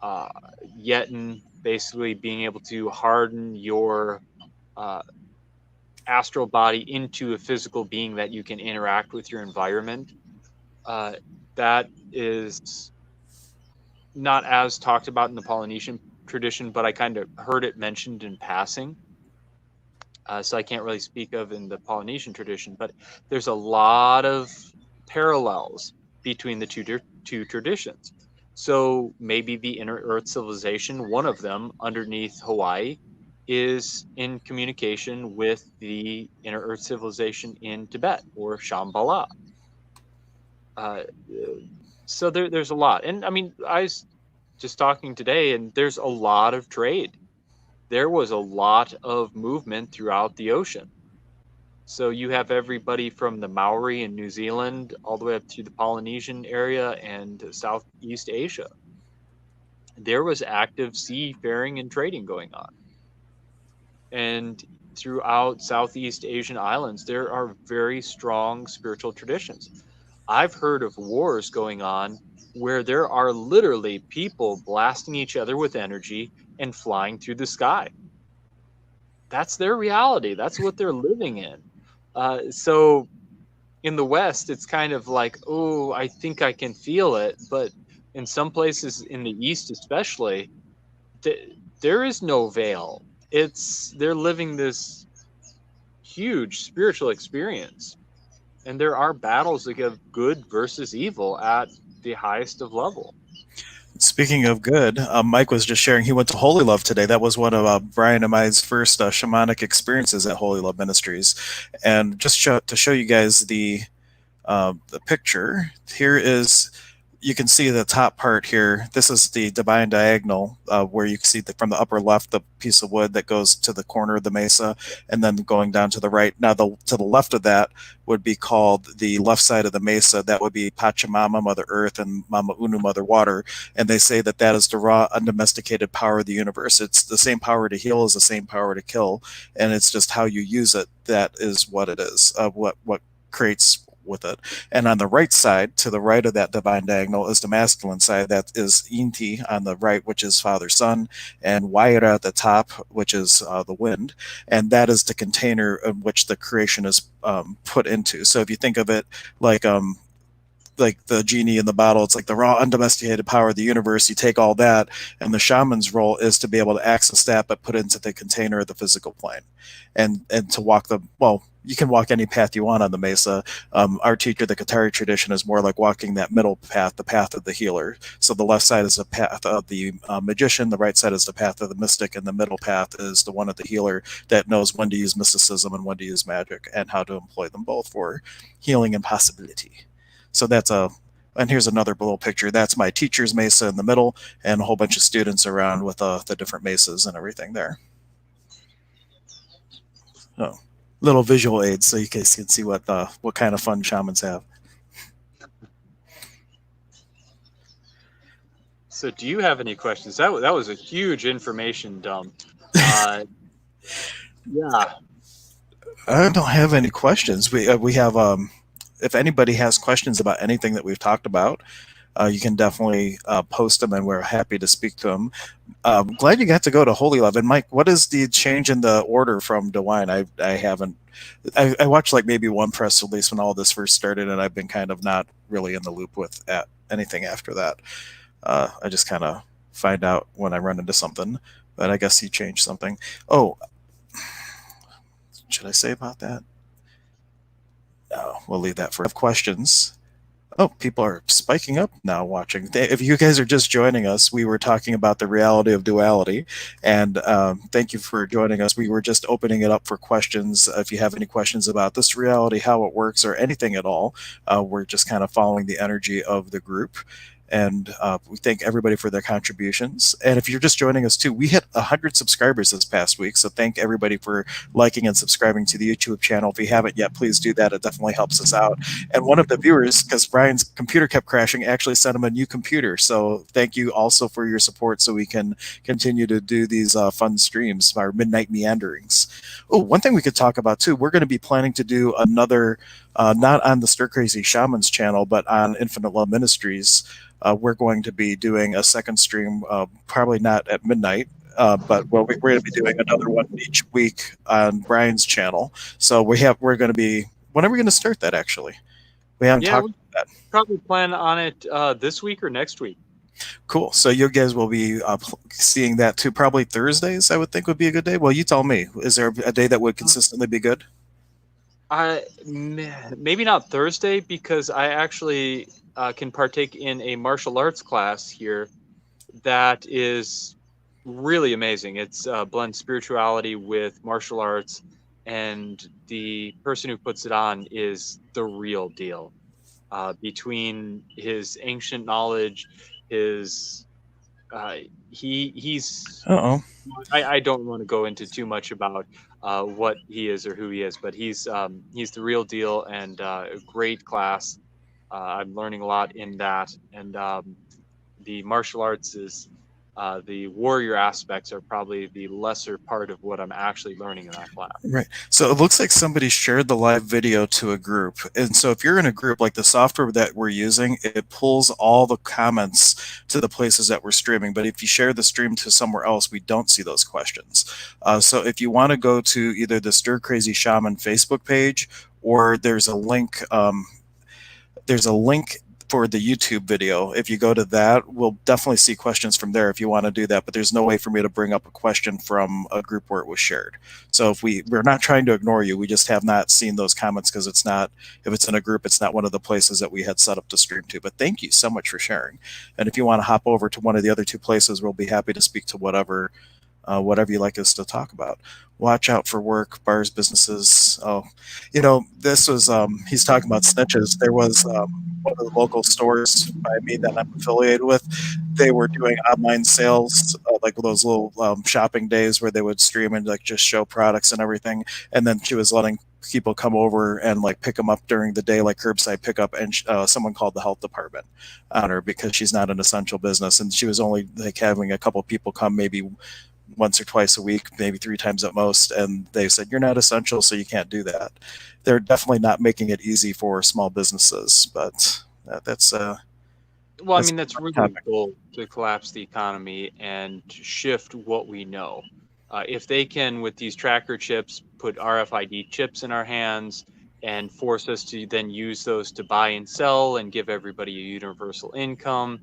Yetin, basically being able to harden your astral body into a physical being that you can interact with your environment. That is not as talked about in the Polynesian tradition, but I kind of heard it mentioned in passing. So I can't really speak of in the Polynesian tradition, but there's a lot of parallels between the two traditions. So maybe the inner Earth civilization, one of them underneath Hawaii, is in communication with the inner Earth civilization in Tibet or Shambhala. So there's a lot. And I mean, I was just talking today, and there's a lot of trade. There was a lot of movement throughout the ocean. So you have everybody from the Maori in New Zealand all the way up to the Polynesian area and Southeast Asia. There was active seafaring and trading going on. And throughout Southeast Asian islands, there are very strong spiritual traditions. I've heard of wars going on where there are literally people blasting each other with energy and flying through the sky. That's their reality. That's what they're living in. So in the West, it's kind of like, oh, I think I can feel it. But in some places in the East, especially, there is no veil. They're living this huge spiritual experience. And there are battles of good versus evil at the highest of level. Speaking of good, Mike was just sharing he went to Holy Love today. That was one of Brian and I's first shamanic experiences at Holy Love Ministries. And just to show you guys the picture, here is, you can see the top part here. This is the divine diagonal, where you can see from the upper left the piece of wood that goes to the corner of the mesa, and then going down to the right. Now, to the left of that would be called the left side of the mesa. That would be Pachamama, Mother Earth, and Mama Unu, Mother Water. And they say that that is the raw, undomesticated power of the universe. It's the same power to heal as the same power to kill, and it's just how you use it. That is what it is. What creates with it. And on the right side, to the right of that divine diagonal, is the masculine side. That is Inti on the right, which is Father Sun, and Waira at the top, which is the wind. And that is the container in which the creation is put into. So if you think of it like the genie in the bottle, it's like the raw, undomesticated power of the universe. You take all that, and the shaman's role is to be able to access that, but put into the container of the physical plane, and to walk the you can walk any path you want on the mesa. Our teacher, the Qatari tradition, is more like walking that middle path, the path of the healer. So the left side is the path of the magician, the right side is the path of the mystic, and the middle path is the one of the healer that knows when to use mysticism and when to use magic and how to employ them both for healing and possibility. So that's a and here's another little picture. That's my teacher's mesa in the middle, and a whole bunch of students around with the different mesas and everything there. So, little visual aids so you guys can see what kind of fun shamans have. So, do you have any questions? That was a huge information dump. Yeah. I don't have any questions. We have if anybody has questions about anything that we've talked about, you can definitely post them, and we're happy to speak to them. Glad you got to go to Holy Love. And Mike, what is the change in the order from DeWine? I haven't. I watched like maybe one press release when all this first started, and I've been kind of not really in the loop with anything after that. I just kind of find out when I run into something. But I guess he changed something. Oh, should I say about that? No, we'll leave that for questions. Oh, people are spiking up now watching. If you guys are just joining us, we were talking about the reality of duality. And thank you for joining us. We were just opening it up for questions. If you have any questions about this reality, how it works, or anything at all, we're just kind of following the energy of the group. And we thank everybody for their contributions. And if you're just joining us too, we hit 100 subscribers this past week. So thank everybody for liking and subscribing to the YouTube channel. If you haven't yet, please do that. It definitely helps us out. And one of the viewers, because Brian's computer kept crashing, actually sent him a new computer. So thank you also for your support so we can continue to do these fun streams, our midnight meanderings. Oh, one thing we could talk about too, we're going to be planning to do another, not on the Stir Crazy Shamans channel, but on Infinite Love Ministries. We're going to be doing a second stream, probably not at midnight, but we're going to be doing another one each week on Brian's channel. So we're going to be, when are we going to start that actually? We haven't Yeah, talked we about that. probably plan on it this week or next week. Cool. So you guys will be seeing that too. Probably Thursdays, I would think would be a good day. Well, you tell me. Is there a day that would consistently be good? Maybe not Thursday because I actually can partake in a martial arts class here that is really amazing. It's blends spirituality with martial arts, and the person who puts it on is the real deal. Between his ancient knowledge, his he's Uh oh. I don't want to go into too much about what he is or who he is, but he's the real deal and a great class. I'm learning a lot in that, and the martial arts is the warrior aspects are probably the lesser part of what I'm actually learning in that class. Right. So it looks like somebody shared the live video to a group. And so if you're in a group, like the software that we're using, it pulls all the comments to the places that we're streaming. But if you share the stream to somewhere else, we don't see those questions. So if you want to go to either the Stir Crazy Shaman Facebook page, or there's a link for the YouTube video. If you go to that, we'll definitely see questions from there if you want to do that. But there's no way for me to bring up a question from a group where it was shared. So if we're not trying to ignore you, we just have not seen those comments because it's not, if it's in a group, it's not one of the places that we had set up to stream to. But thank you so much for sharing. And if you want to hop over to one of the other two places, we'll be happy to speak to whatever you like us to talk about. Watch out for work, bars, businesses. Oh, this was, he's talking about snitches. There was one of the local stores by me that I'm affiliated with. They were doing online sales, like those little shopping days where they would stream and like just show products and everything. And then she was letting people come over and like pick them up during the day, like curbside pickup. And someone called the health department on her because she's not an essential business. And she was only like having a couple people come maybe once or twice a week, maybe three times at most. And they said, you're not essential, so you can't do that. They're definitely not making it easy for small businesses, but that's Well, I that's mean, that's a really the topic. goal, to collapse the economy and shift what we know. If they can, with these tracker chips, put RFID chips in our hands and force us to then use those to buy and sell and give everybody a universal income,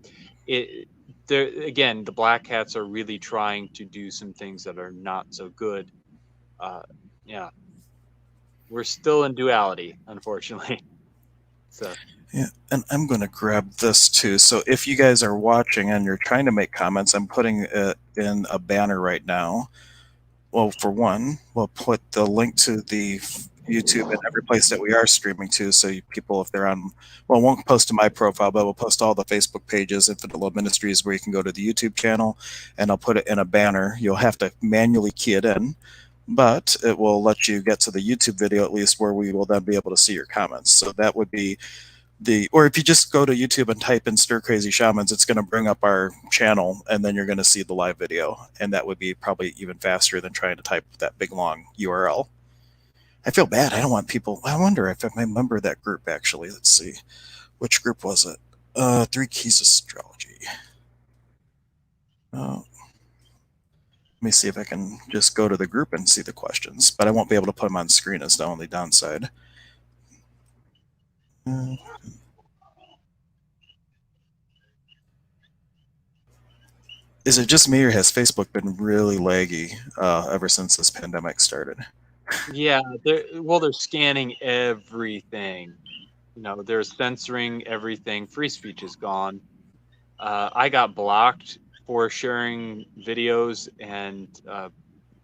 it there again, the black hats are really trying to do some things that are not so good. Uh, yeah. We're still in duality, unfortunately. So Yeah, and I'm going to grab this too. So if you guys are watching and you're trying to make comments, I'm putting it in a banner right now. Well, for one, we'll put the link to the YouTube and every place that we are streaming to. So people, if they're on, well, I won't post to my profile, but we'll post all the Facebook pages, Infinite Love Ministries, where you can go to the YouTube channel, and I'll put it in a banner. You'll have to manually key it in, but it will let you get to the YouTube video at least, where we will then be able to see your comments. So that would be or if you just go to YouTube and type in Stir Crazy Shamans, it's going to bring up our channel, and then you're going to see the live video, and that would be probably even faster than trying to type that big long URL. I feel bad. I don't want people. I wonder if I'm a member of that group. Actually, let's see, which group was it? Three Keys Astrology. Let me see if I can just go to the group and see the questions, but I won't be able to put them on screen. Is the only downside. Is it just me, or has Facebook been really laggy ever since this pandemic started? yeah, they're scanning everything. You know, they're censoring everything. Free speech is gone. I got blocked for sharing videos, and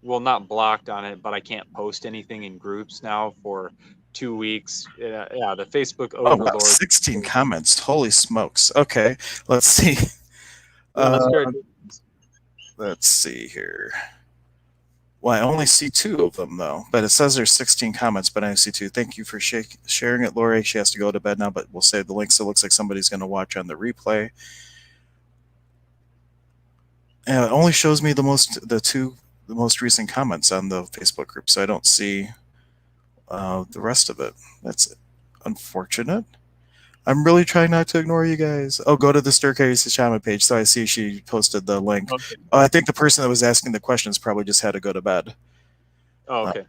well, not blocked on it, but I can't post anything in groups now for 2 weeks. Yeah, the Facebook Oh wow, overlord. 16 comments. Holy smokes. Okay, let's see. Yeah, let's Uh, start. let's see here. Well, I only see two of them though, but it says there's 16 comments, but I only see two. Thank you for sharing it, Lori. She has to go to bed now, but we'll save the links. It looks like somebody's going to watch on the replay. It only shows me the most recent comments on the Facebook group, so I don't see the rest of it. That's unfortunate. I'm really trying not to ignore you guys. Oh, go to the Stir Crazy Shaman page. So I see she posted the link. Okay. Oh, I think the person that was asking the questions probably just had to go to bed. Oh, Uh, okay.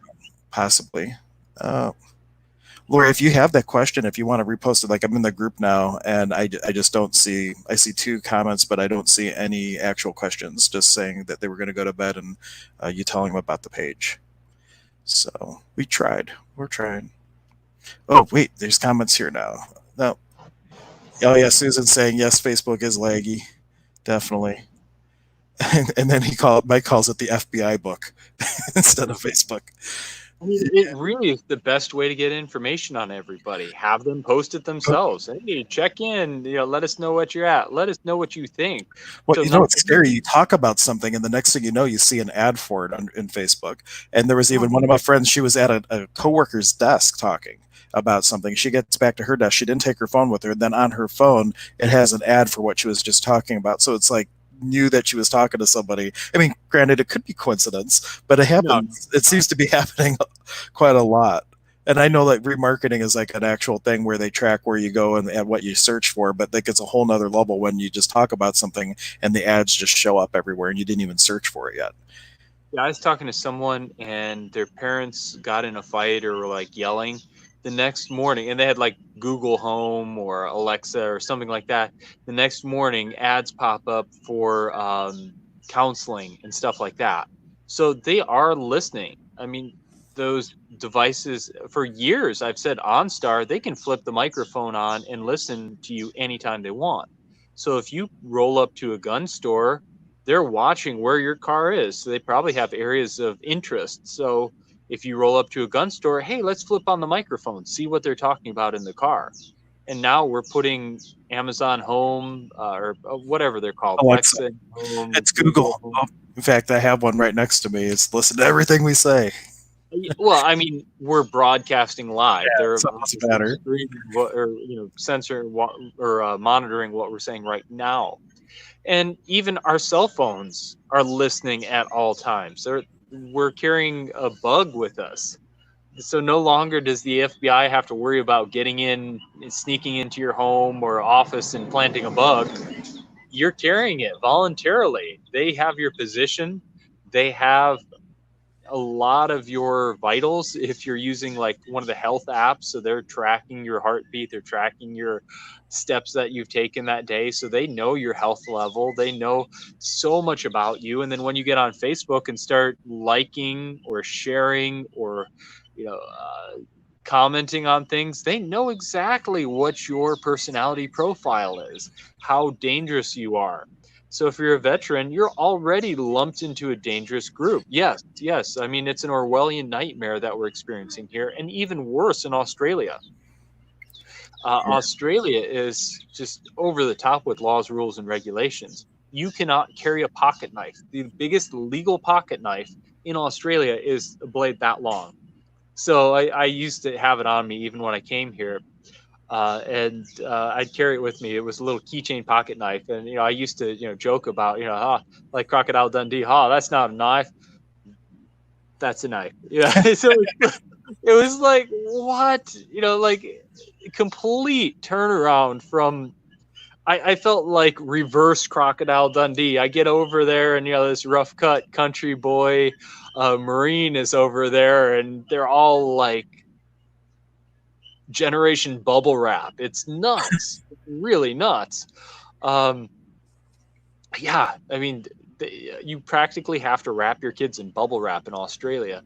possibly. Uh, Lori, if you have that question, if you want to repost it, like I'm in the group now, and I just don't see. I see two comments, but I don't see any actual questions. Just saying that they were going to go to bed, and you telling them about the page. So we tried. We're trying. Oh wait, there's comments here now. No. Oh yeah, Susan's saying yes. Facebook is laggy, definitely. And then Mike calls it the FBI book instead of Facebook. I mean, it really is the best way to get information on everybody. Have them post it themselves. Hey, check in. You know, let us know what you're at. Let us know what you think. Well, So you know, not it's scary. You talk about something, and the next thing you know, you see an ad for it in Facebook. And there was even one of my friends. She was at a coworker's desk talking about something. She gets back to her desk. She didn't take her phone with her. Then on her phone, it has an ad for what she was just talking about. So it's like knew that she was talking to somebody. I mean, granted, it could be coincidence, but it no, happens. It seems to be happening quite a lot. And I know that remarketing is like an actual thing where they track where you go and what you search for, but that gets a whole nother level when you just talk about something and the ads just show up everywhere and you didn't even search for it yet. yeah, I was talking to someone and their parents got in a fight or were like yelling the next morning, and they had like Google Home or Alexa or something like that. The next morning, ads pop up for counseling and stuff like that. So they are listening. I mean, those devices for years, I've said OnStar, they can flip the microphone on and listen to you anytime they want. So if you roll up to a gun store, they're watching where your car is. So they probably have areas of interest. So if you roll up to a gun store, hey, let's flip on the microphone, see what they're talking about in the car. And now we're putting Amazon Home or whatever they're called, Alexa, Alexa Home, it's Google. Google Home. Oh, in fact, I have one right next to me. It's listen to everything we say. Well, I mean, we're broadcasting live. Yeah, They're so it's better. screening what, or censoring what, or monitoring what we're saying right now. And even our cell phones are listening at all times. We're carrying a bug with us. So no longer does the FBI have to worry about getting in, sneaking into your home or office and planting a bug. You're carrying it voluntarily. They have your position. They have a lot of your vitals if you're using like one of the health apps. So they're tracking your heartbeat, they're tracking your steps that you've taken that day. So they know your health level, they know so much about you. And then when you get on Facebook and start liking or sharing or commenting on things. They know exactly what your personality profile is, how dangerous you are. So if you're a veteran, you're already lumped into a dangerous group. Yes, yes. I mean, it's an Orwellian nightmare that we're experiencing here, and even worse in Australia. Australia is just over the top with laws, rules, and regulations. You cannot carry a pocket knife. The biggest legal pocket knife in Australia is a blade that long. So I used to have it on me even when I came here, and I'd carry it with me. It was a little keychain pocket knife, and I used to joke about like Crocodile Dundee. That's not a knife. That's a knife. Yeah. So it was like what like complete turnaround from. I felt like reverse Crocodile Dundee. I get over there, and this rough cut country boy Marine is over there, and they're all like generation bubble wrap. It's nuts. It's really nuts. Yeah, I mean, you practically have to wrap your kids in bubble wrap in Australia.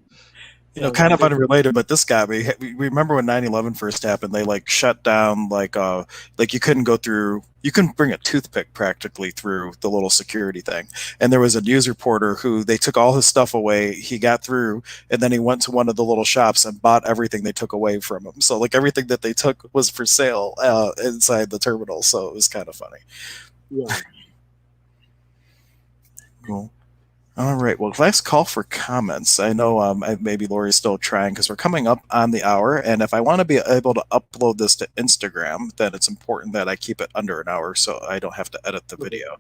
Kind of unrelated, but this got me. We remember when 9/11 first happened, they like shut down like you couldn't go through, you couldn't bring a toothpick practically through the little security thing. And there was a news reporter who they took all his stuff away. He got through, and then he went to one of the little shops and bought everything they took away from him. So like everything that they took was for sale inside the terminal. So it was kind of funny. Yeah. Cool. All right. Well, last call for comments. I know maybe Lori's still trying because we're coming up on the hour. And if I want to be able to upload this to Instagram, then it's important that I keep it under an hour so I don't have to edit the video.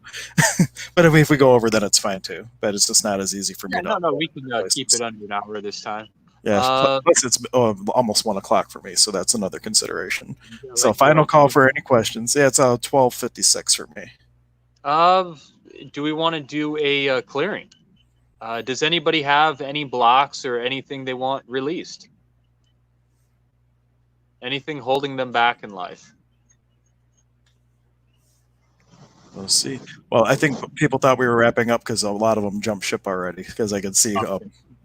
But if we go over, then it's fine too. But it's just not as easy for me to No, we can keep it under an hour this time. Yeah, plus it's almost 1 o'clock for me, so that's another consideration. So final call for any questions. Yeah, it's 12:56 for me. Do we want to do a clearing? Does anybody have any blocks or anything they want released? Anything holding them back in life? We'll see. Well, I think people thought we were wrapping up because a lot of them jumped ship already. Because I can see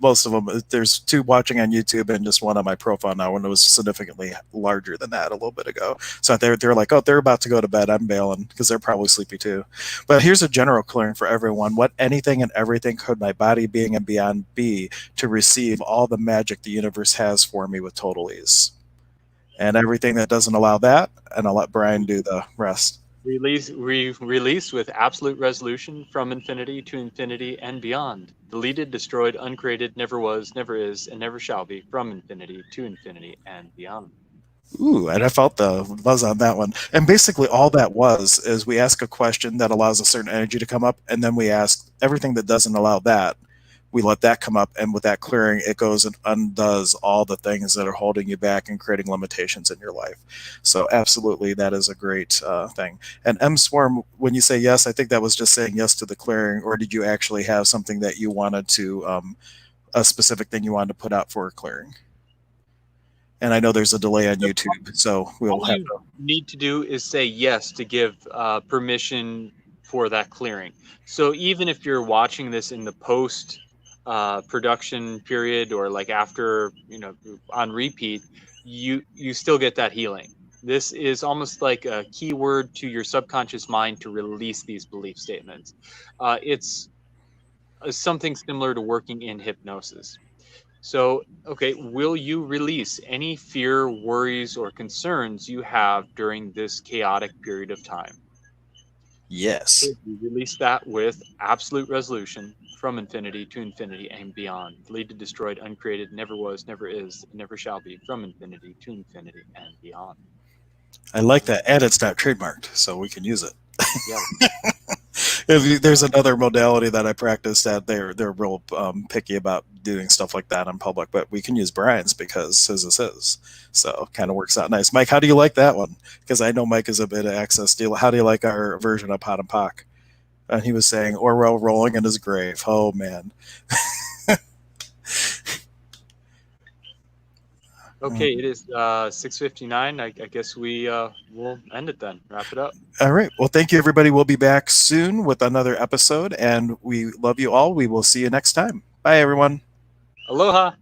most of them. There's 2 watching on YouTube and just 1 on my profile now. One was significantly larger than that a little bit ago. So they're like, oh, they're about to go to bed. I'm bailing because they're probably sleepy too. But here's a general clearing for everyone. What anything and everything could my body, being, and beyond be to receive all the magic the universe has for me with total ease, and everything that doesn't allow that, and I'll let Brian do the rest. Release with absolute resolution from infinity to infinity and beyond. Deleted, destroyed, uncreated, never was, never is, and never shall be, from infinity to infinity and beyond. Ooh, and I felt the buzz on that one. And basically all that was is we ask a question that allows a certain energy to come up, and then we ask everything that doesn't allow that. We let that come up, and with that clearing, it goes and undoes all the things that are holding you back and creating limitations in your life. So absolutely, that is a great thing. And M Swarm, when you say yes, I think that was just saying yes to the clearing, or did you actually have something that you wanted to, a specific thing you wanted to put out for a clearing? And I know there's a delay on YouTube, so we'll have to... need to do is say yes to give permission for that clearing. So even if you're watching this in the post production period, or like after on repeat, you still get that healing. This is almost like a keyword to your subconscious mind to release these belief statements. It's something similar to working in hypnosis. So, okay, will you release any fear, worries, or concerns you have during this chaotic period of time? Yes. You release that with absolute resolution from infinity to infinity and beyond. Deleted, destroyed, uncreated, never was, never is, never shall be, from infinity to infinity and beyond. I like that. And it's not trademarked, so we can use it. Yeah. There's another modality that I practice that they're real picky about doing stuff like that in public, but we can use Brian's because his is his. So kind of works out nice. Mike, how do you like that one? Because I know Mike is a bit of access deal. How do you like our version of Pot and Pock? And he was saying Orwell rolling in his grave. Oh, man. Okay, it is 6:59. I guess we will end it then. Wrap it up. All right. Well, thank you, everybody. We'll be back soon with another episode, and we love you all. We will see you next time. Bye, everyone. Aloha.